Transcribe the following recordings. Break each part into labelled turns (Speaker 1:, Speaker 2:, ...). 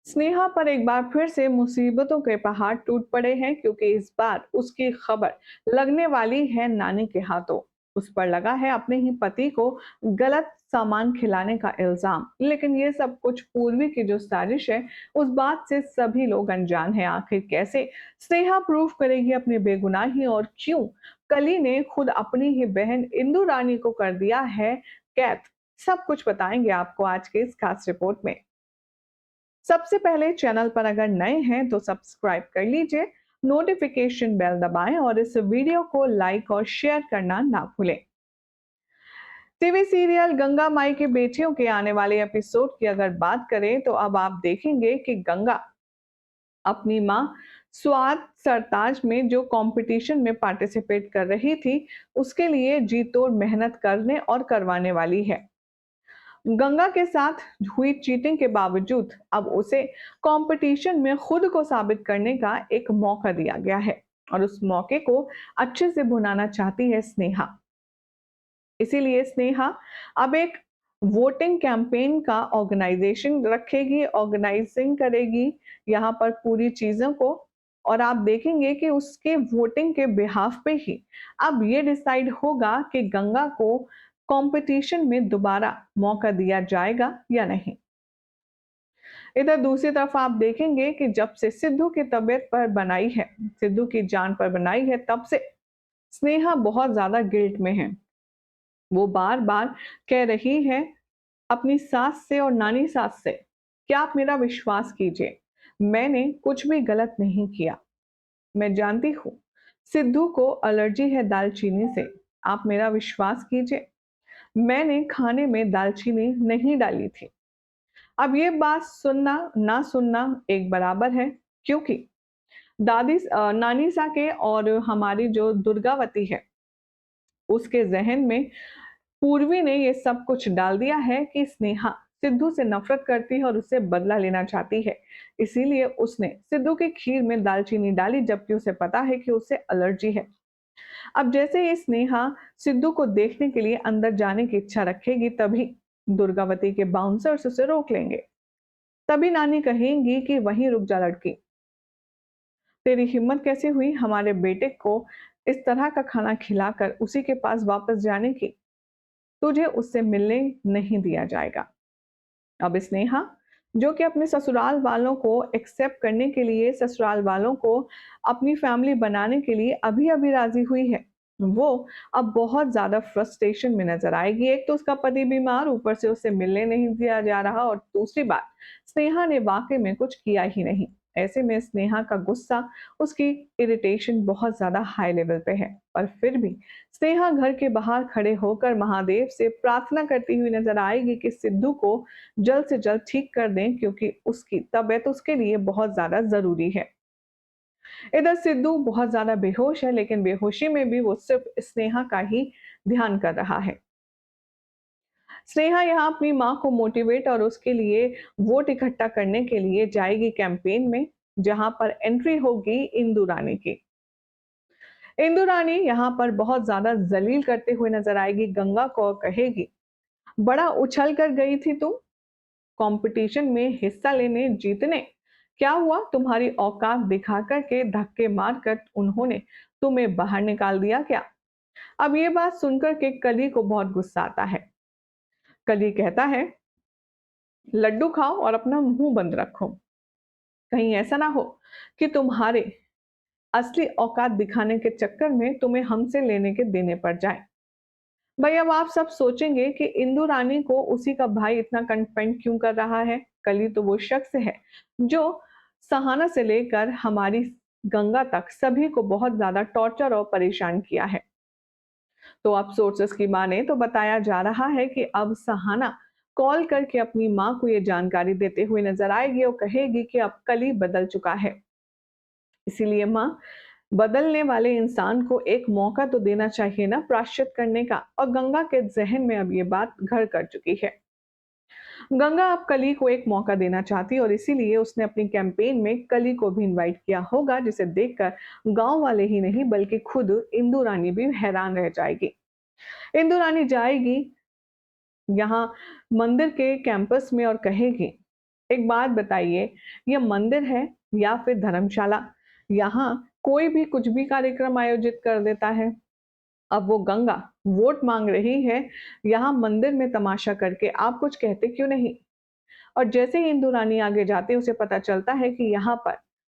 Speaker 1: स्नेहा पर एक बार फिर से मुसीबतों के पहाड़ टूट पड़े हैं क्योंकि इस बार उसकी खबर लगने वाली है नानी के हाथों। उस पर लगा है अपने ही पति को गलत सामान खिलाने का इल्जाम, लेकिन ये सब कुछ पूर्वी की जो साजिश है उस बात से सभी लोग अनजान हैं। आखिर कैसे स्नेहा प्रूफ करेगी अपनी बेगुनाही और क्यों कली ने खुद अपनी ही बहन इंदु रानी को कर दिया है कैद, सब कुछ बताएंगे आपको आज के इस खास रिपोर्ट में। सबसे पहले चैनल पर अगर नए हैं तो सब्सक्राइब कर लीजिए, नोटिफिकेशन बेल दबाएं और इस वीडियो को लाइक और शेयर करना ना भूलें। टीवी सीरियल गंगा माई की बेटियों के आने वाले एपिसोड की अगर बात करें तो अब आप देखेंगे कि गंगा अपनी मां स्वाद सरताज में जो कंपटीशन में पार्टिसिपेट कर रही थी उसके लिए जी तोड़ मेहनत करने और करवाने वाली है। गंगा के साथ हुई चीटिंग के बावजूद अब उसे कंपटीशन में खुद को साबित करने का एक मौका दिया गया है और उस मौके को अच्छे से भुनाना चाहती है स्नेहा। इसीलिए स्नेहा अब एक वोटिंग कैंपेन का ऑर्गेनाइजेशन रखेगी, ऑर्गेनाइजिंग करेगी यहाँ पर पूरी चीजों को। और आप देखेंगे कि उसके वोटिंग के बिहाफ पे ही अब ये डिसाइड होगा कि गंगा को कंपटीशन में दोबारा मौका दिया जाएगा या नहीं। इधर दूसरी तरफ आप देखेंगे कि जब से सिद्धू की तबीयत पर बनाई है, सिद्धू की जान पर बनाई है, तब से स्नेहा बहुत ज्यादा गिल्ट में है। वो बार बार कह रही है अपनी सास से और नानी सास से कि आप मेरा विश्वास कीजिए, मैंने कुछ भी गलत नहीं किया। मैं जानती हूँ सिद्धू को एलर्जी है दालचीनी से, आप मेरा विश्वास कीजिए, मैंने खाने में दालचीनी नहीं डाली थी। अब ये बात सुनना ना सुनना एक बराबर है, क्योंकि नानी सा के और हमारी जो दुर्गावती है उसके जहन में पूर्वी ने ये सब कुछ डाल दिया है कि स्नेहा सिद्धू से नफरत करती है और उससे बदला लेना चाहती है। इसीलिए उसने सिद्धू की खीर में दालचीनी डाली, जबकि उसे पता है कि उसे एलर्जी है। अब जैसे ही स्नेहा सिद्धू को देखने के लिए अंदर जाने की इच्छा रखेगी, तभी दुर्गावती के बाउंसर्स उसे रोक लेंगे। तभी नानी कहेंगी कि वहीं रुक जा लड़की, तेरी हिम्मत कैसे हुई हमारे बेटे को इस तरह का खाना खिलाकर उसी के पास वापस जाने की, तुझे उससे मिलने नहीं दिया जाएगा। अब स्नेहा जो कि अपने ससुराल वालों को एक्सेप्ट करने के लिए, ससुराल वालों को अपनी फैमिली बनाने के लिए अभी अभी राजी हुई है, वो अब बहुत ज्यादा फ्रस्ट्रेशन में नजर आएगी। एक तो उसका पति बीमार, ऊपर से उसे मिलने नहीं दिया जा रहा, और दूसरी बात स्नेहा ने वाकई में कुछ किया ही नहीं। ऐसे में स्नेहा का गुस्सा, उसकी इरिटेशन बहुत ज्यादा हाई लेवल पे है। पर फिर भी स्नेहा घर के बाहर खड़े होकर महादेव से प्रार्थना करती हुई नजर आएगी कि सिद्धू को जल्द से जल्द ठीक कर दें, क्योंकि उसकी तबीयत उसके लिए बहुत ज्यादा जरूरी है। इधर सिद्धू बहुत ज्यादा बेहोश है, लेकिन बेहोशी में भी वो सिर्फ स्नेहा का ही ध्यान कर रहा है। स्नेहा यहाँ अपनी माँ को मोटिवेट और उसके लिए वोट इकट्ठा करने के लिए जाएगी कैंपेन में, जहां पर एंट्री होगी इंदु रानी की। इंदु रानी यहाँ पर बहुत ज्यादा जलील करते हुए नजर आएगी गंगा को और कहेगी, बड़ा उछल कर गई थी तुम कंपटीशन में हिस्सा लेने जीतने, क्या हुआ तुम्हारी औकात दिखाकर के धक्के मारकर उन्होंने तुम्हें बाहर निकाल दिया क्या। अब ये बात सुनकर के कली को बहुत गुस्सा आता है। कली कहता है, लड्डू खाओ और अपना मुंह बंद रखो, कहीं ऐसा ना हो कि तुम्हारे असली औकात दिखाने के चक्कर में तुम्हें हमसे लेने के देने पड़ जाए। भाई अब आप सब सोचेंगे कि इंदु रानी को उसी का भाई इतना कन्फ्रंट क्यों कर रहा है। कली तो वो शख्स है जो सहाना से लेकर हमारी गंगा तक सभी को बहुत ज्यादा टॉर्चर और परेशान किया है। तो अब सोर्सेस की माने तो बताया जा रहा है कि अब सहाना कॉल करके अपनी मां को ये जानकारी देते हुए नजर आएगी और कहेगी कि अब कली बदल चुका है। इसीलिए मां, बदलने वाले इंसान को एक मौका तो देना चाहिए ना प्रायश्चित करने का। और गंगा के जहन में अब ये बात घर कर चुकी है। गंगा अब कली को एक मौका देना चाहती है और इसीलिए उसने अपनी कैंपेन में कली को भी इनवाइट किया होगा, जिसे देखकर गांव वाले ही नहीं बल्कि खुद इंदु रानी भी हैरान रह जाएगी। इंदु रानी जाएगी यहाँ मंदिर के कैंपस में और कहेगी, एक बात बताइए, ये मंदिर है या फिर धर्मशाला? यहाँ कोई भी कुछ भी कार्यक्रम आयोजित कर देता है। अब वो गंगा वोट मांग रही है, यहाँ मंदिर में तमाशा करके आप कुछ कहते क्यों नहीं? और जैसे ही इंदु रानी आगे जाती है, उसे पता चलता है कि यहाँ पर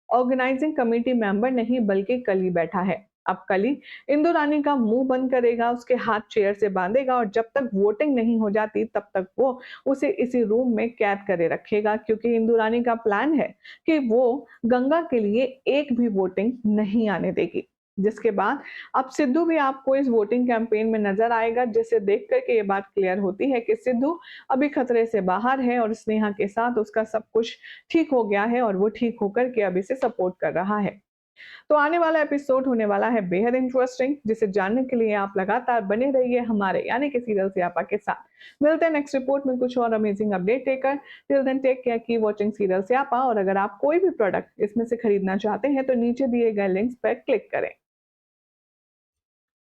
Speaker 1: ऑर्गेनाइजिंग कमेटी मेंबर नहीं बल्कि कली बैठा है। अब कली इंदु रानी का मुंह बंद करेगा, उसके हाथ चेयर से बांधेगा और जब तक वोटिंग नहीं हो जाती तब तक वो उसे इसी रूम में कैद करे रखेगा, क्योंकि इंदु रानी का प्लान है कि वो गंगा के लिए एक भी वोटिंग नहीं आने देगी। जिसके बाद अब सिद्धू भी आपको इस वोटिंग कैंपेन में नजर आएगा, जिसे देख करके ये बात क्लियर होती है कि सिद्धू अभी खतरे से बाहर है और स्नेहा के साथ उसका सब कुछ ठीक हो गया है और वो ठीक होकर के अब इसे सपोर्ट कर रहा है। तो आने वाला एपिसोड होने वाला है बेहद इंटरेस्टिंग, जिसे जानने के लिए आप लगातार बने रहिए हमारे यानी कि सीरियल सियापा के साथ। मिलते हैं नेक्स्ट रिपोर्ट में कुछ और अमेजिंग अपडेट लेकर। Till then take care, keep watching serial Siyapa. और अगर आप कोई भी प्रोडक्ट इसमें से खरीदना चाहते हैं तो नीचे दिए गए लिंक्स पर क्लिक करें।